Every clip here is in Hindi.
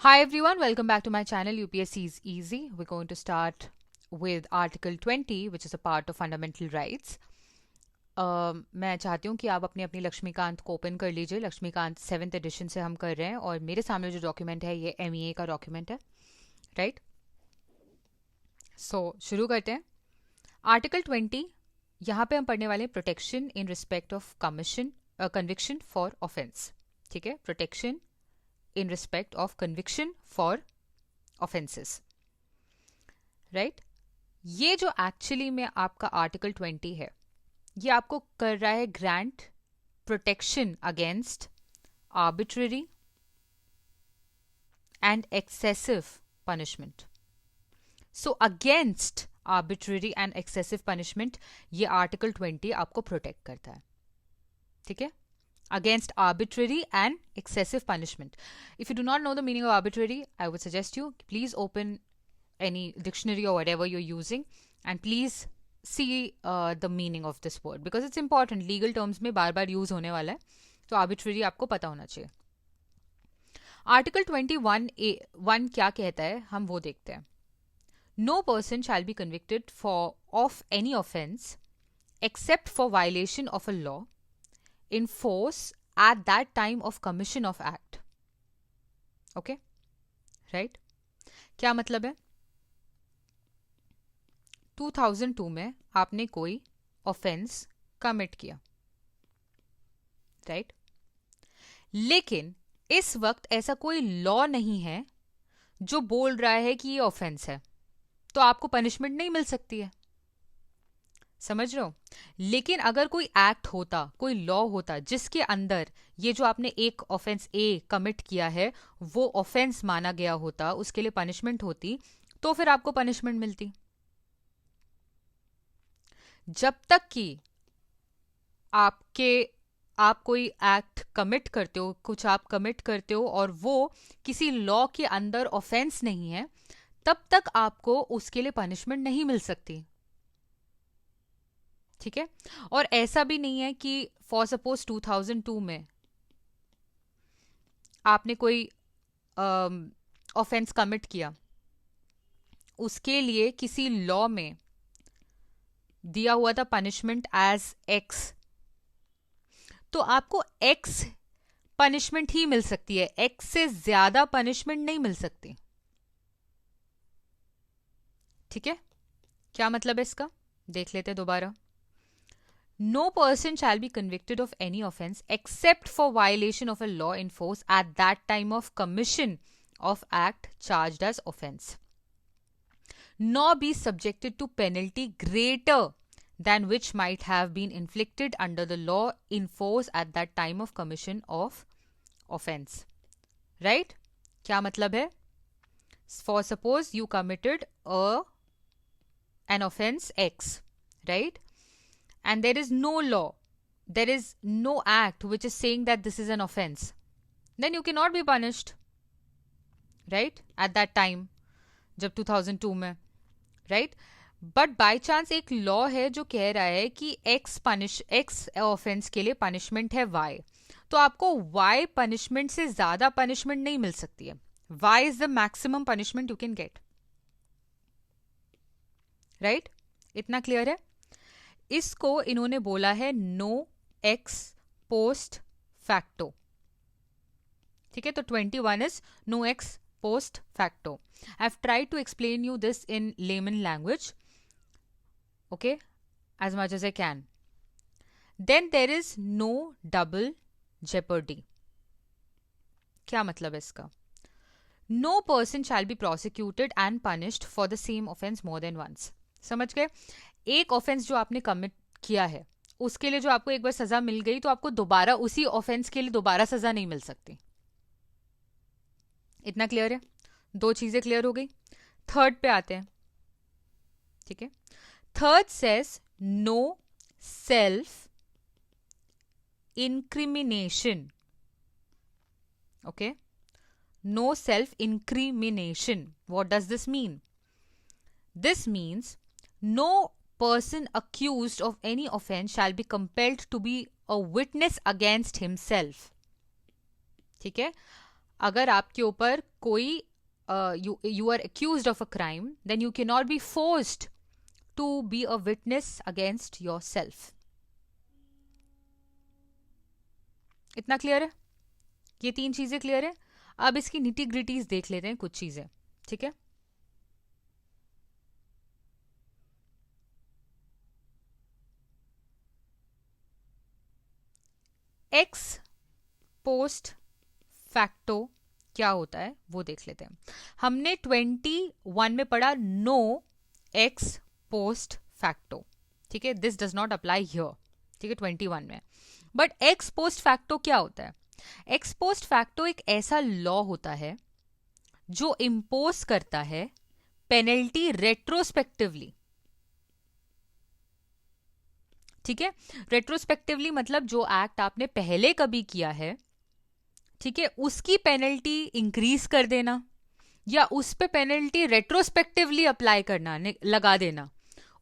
Hi everyone, welcome back to my channel UPSC is Easy. We're going to start with Article 20, which is a part of fundamental rights. मैं चाहती हूँ कि आप अपनी अपनी लक्ष्मीकांत को ओपन कर लीजिए. लक्ष्मीकांत 7th एडिशन से हम कर रहे हैं और मेरे सामने जो डॉक्यूमेंट है ये MEA का डॉक्यूमेंट है, राइट? सो शुरू करते हैं. आर्टिकल 20, यहाँ पे हम पढ़ने वाले हैं protection in respect of conviction for offence. ठीक है, protection in respect of conviction for offenses, right? ये जो एक्चुअली में आपका आर्टिकल 20 है, ये आपको कर रहा है grant protection against arbitrary and excessive punishment. So against arbitrary and excessive punishment ये आर्टिकल 20 आपको प्रोटेक्ट करता है. ठीक है, against arbitrary and excessive punishment. If you do not know the meaning of arbitrary, I would suggest you please open any dictionary or whatever you're using and please see the meaning of this word because it's important. Legal terms में बार बार use होने वाला है, तो arbitrary आपको पता होना चाहिए. Article 21(1) क्या कहता है हम वो देखते हैं. No person shall be convicted of any offence except for violation of a law in force at that time of commission of act. Okay, right? क्या मतलब है? 2002 में आपने कोई ऑफेंस कमिट किया, राइट? लेकिन इस वक्त ऐसा कोई लॉ नहीं है जो बोल रहा है कि ये ऑफेंस है, तो आपको पनिशमेंट नहीं मिल सकती है. समझ रहे हो? लेकिन अगर कोई एक्ट होता, कोई लॉ होता जिसके अंदर ये जो आपने एक ऑफेंस ए कमिट किया है वो ऑफेंस माना गया होता, उसके लिए पनिशमेंट होती, तो फिर आपको पनिशमेंट मिलती. जब तक कि आप कोई एक्ट कमिट करते हो, कुछ आप कमिट करते हो और वो किसी लॉ के अंदर ऑफेंस नहीं है, तब तक आपको उसके लिए पनिशमेंट नहीं मिल सकती. ठीक है, और ऐसा भी नहीं है कि फॉर सपोज 2002 में आपने कोई ऑफेंस कमिट किया, उसके लिए किसी लॉ में दिया हुआ था पनिशमेंट एज एक्स, तो आपको एक्स पनिशमेंट ही मिल सकती है, एक्स से ज्यादा पनिशमेंट नहीं मिल सकती. ठीक है, क्या मतलब है इसका देख लेते दोबारा. No person shall be convicted of any offence except for violation of a law in force at that time of commission of act charged as offence, nor be subjected to penalty greater than which might have been inflicted under the law in force at that time of commission of offence. Right? क्या मतलब है? For suppose you committed an offence X, right? And there is no law, there is no act which is saying that this is an offense, then you cannot be punished, right? At that time, जब 2002 में, right? बट बाई चांस एक लॉ है जो कह रहा है कि एक्स ऑफेंस के लिए पनिशमेंट है वाई, तो आपको वाई पनिशमेंट से ज्यादा पनिशमेंट नहीं मिल सकती है. Why is the maximum punishment you can get, right? इतना क्लियर है? इसको इन्होंने बोला है नो एक्स पोस्ट फैक्टो. ठीक है, तो 21 is no ex post facto. I have tried to explain you this in layman language, okay, as much as I can. Then there is no double jeopardy. क्या मतलब है इसका? No person shall be prosecuted and punished for the same offence more than once. समझ गए? एक ऑफेंस जो आपने कमिट किया है उसके लिए जो आपको एक बार सजा मिल गई, तो आपको दोबारा उसी ऑफेंस के लिए दोबारा सजा नहीं मिल सकती. इतना क्लियर है? दो चीजें क्लियर हो गई. थर्ड पे आते हैं. ठीक है, third says no self incrimination. Okay, no self incrimination. What does this mean? This means no person accused of any offense shall be compelled to be a witness against himself. ठीक है, अगर आपके ऊपर कोई you are accused of a crime, then you cannot be forced to be a witness against yourself. इतना क्लियर है? ये 3 चीजें क्लियर है? अब इसकी निटी ग्रिटीज देख लेते हैं कुछ चीजें, ठीक है? एक्स पोस्ट फैक्टो क्या होता है वो देख लेते हैं. हमने 21 में पढ़ा नो एक्स पोस्ट फैक्टो, ठीक है? This does not apply here, ठीक है, 21 में. बट एक्स पोस्ट फैक्टो क्या होता है? एक्स पोस्ट फैक्टो एक ऐसा लॉ होता है जो इम्पोज करता है पेनल्टी रेट्रोस्पेक्टिवली, ठीक है? रेट्रोस्पेक्टिवली मतलब जो एक्ट आपने पहले कभी किया है, ठीक है, उसकी पेनल्टी इंक्रीज कर देना या उस पे पेनल्टी रेट्रोस्पेक्टिवली अप्लाई करना, लगा देना,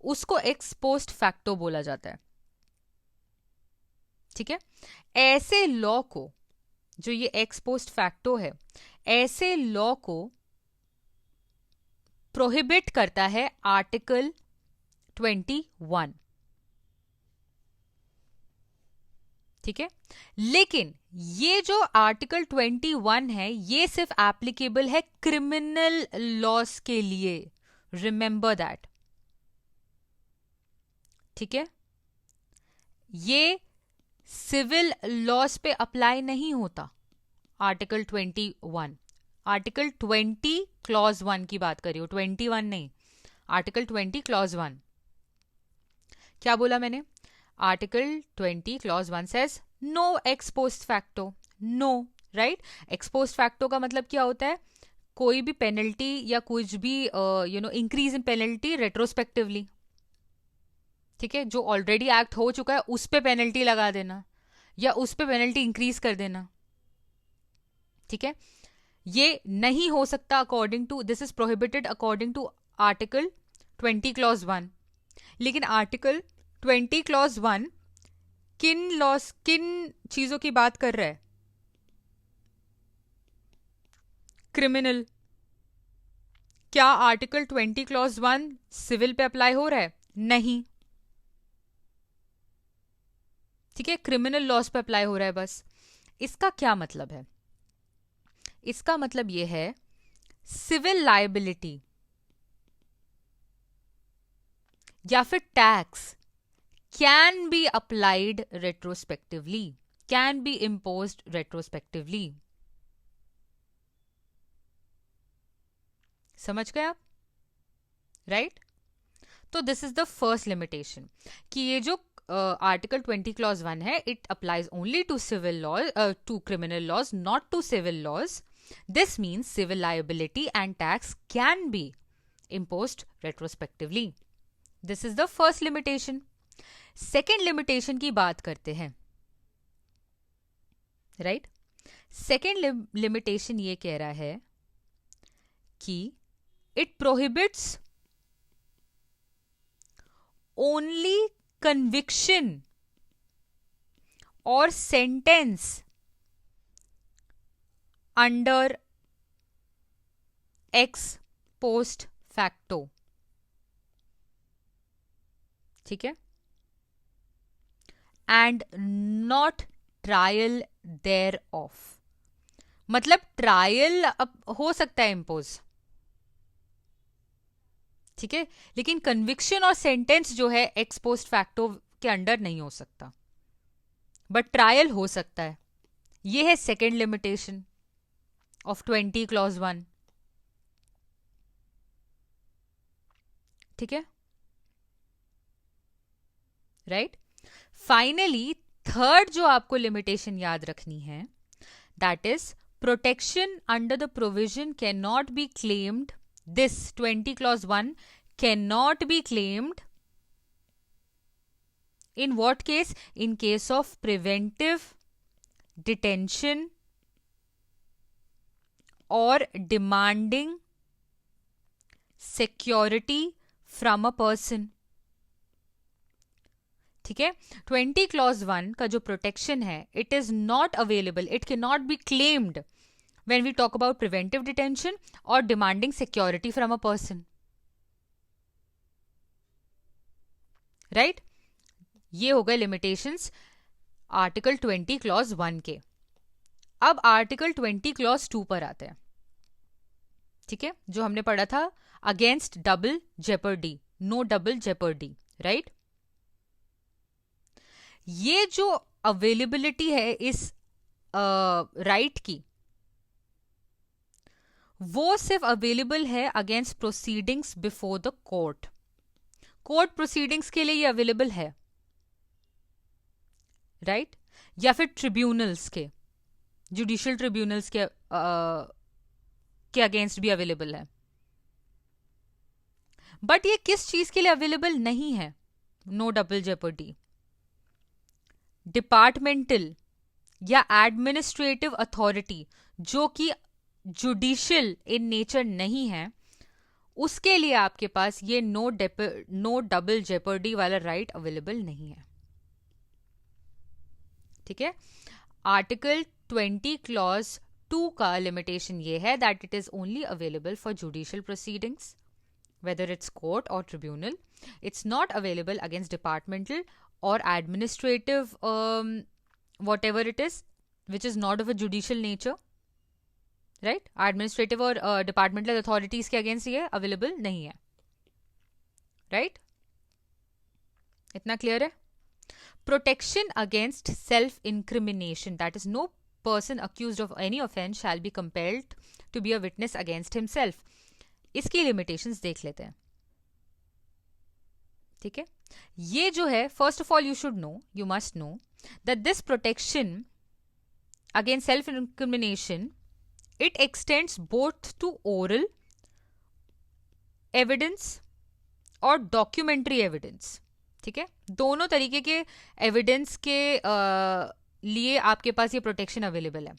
उसको एक्स पोस्ट फैक्टो बोला जाता है, ठीक है? ऐसे लॉ को, जो ये एक्स पोस्ट फैक्टो है, ऐसे लॉ को प्रोहिबिट करता है आर्टिकल 21, ठीक है? लेकिन ये जो आर्टिकल 21 है ये सिर्फ एप्लीकेबल है क्रिमिनल लॉस के लिए, रिमेंबर दैट, ठीक है? ये सिविल लॉस पे अप्लाई नहीं होता. आर्टिकल 21, आर्टिकल 20 क्लॉज 1 की बात करी हो, 21 नहीं, आर्टिकल 20 क्लॉज 1. क्या बोला मैंने? Article 20 clause 1 says no ex post facto, no, right? Ex post facto का मतलब क्या होता है? कोई भी पेनल्टी या कुछ भी इंक्रीज इन पेनल्टी रेट्रोस्पेक्टिवली, ठीक है? जो ऑलरेडी एक्ट हो चुका है उस पे पेनल्टी लगा देना या उस पे पेनल्टी इंक्रीज कर देना, ठीक है? ये नहीं हो सकता according to, this is prohibited according to article 20 clause 1. लेकिन आर्टिकल 20 क्लॉज 1 किन चीजों की बात कर रहा है? क्रिमिनल. क्या आर्टिकल 20 क्लॉज 1 सिविल पे अप्लाई हो रहा है? नहीं, ठीक है? क्रिमिनल लॉस पे अप्लाई हो रहा है बस. इसका क्या मतलब है? इसका मतलब यह है सिविल लायबिलिटी या फिर tax can be applied retrospectively, can be imposed retrospectively. समझ गए आप? राइट? तो this is the first limitation कि ये जो आर्टिकल 20 क्लॉज 1 है, it applies only to civil law, to criminal laws, not to civil laws. This means civil liability and tax can be imposed retrospectively. This is the first limitation. Second limitation की बात करते हैं, right? Second limitation ये कह रहा है कि it prohibits only conviction or sentence under ex post facto, ठीक है? And not trial there of. मतलब ट्रायल हो सकता है इम्पोज, ठीक है, लेकिन कन्विक्शन और सेंटेंस जो है एक्स पोस्ट फैक्टो के अंडर नहीं हो सकता, बट ट्रायल हो सकता है. ये है सेकेंड लिमिटेशन ऑफ 20 क्लॉज 1, ठीक है? राइट? फाइनली थर्ड जो आपको लिमिटेशन याद रखनी है, that is protection under the provision can not be claimed. This 20 clause 1 can not be claimed in what case? In case of preventive detention or demanding security from a person. ठीक है? 20 क्लॉज 1 का जो प्रोटेक्शन है, it is not available, it can not be claimed when we talk about preventive detention or demanding security from a person. Right? ये हो गए limitations आर्टिकल 20 क्लॉज 1 के. अब आर्टिकल 20 क्लॉज 2 पर आते हैं. ठीक है, जो हमने पढ़ा था against double jeopardy, no double jeopardy. Right? ये जो अवेलेबिलिटी है इस राइट की, वो सिर्फ अवेलेबल है against proceedings before the court. Court proceedings के लिए ये अवेलेबल है. राइट? या फिर ट्रिब्यूनल्स के, जुडिशियल ट्रिब्यूनल्स के अगेंस्ट भी अवेलेबल है. बट ये किस चीज के लिए अवेलेबल नहीं है नो डबल जेपर्डी? डिपार्टमेंटल या एडमिनिस्ट्रेटिव अथॉरिटी जो कि जुडिशियल इन नेचर नहीं है, उसके लिए आपके पास ये नो डबल जेपर्डी वाला राइट अवेलेबल नहीं है. ठीक है? आर्टिकल 20 क्लॉज 2 का लिमिटेशन ये है that it is only available for judicial proceedings, whether it's court or tribunal. It's not available against departmental or administrative whatever it is which is not of a judicial nature. Right? Administrative or departmental authorities के against ये available नहीं है. Right? इतना clear है? Protection against self-incrimination, that is, no person accused of any offense shall be compelled to be a witness against himself. इसकी लिमिटेशंस देख लेते हैं. ठीक है? ये जो है, first of all you should know, you must know that this protection against self incrimination it extends both to oral evidence और डॉक्यूमेंट्री एविडेंस. ठीक है? दोनों तरीके के एविडेंस के लिए आपके पास ये प्रोटेक्शन अवेलेबल है.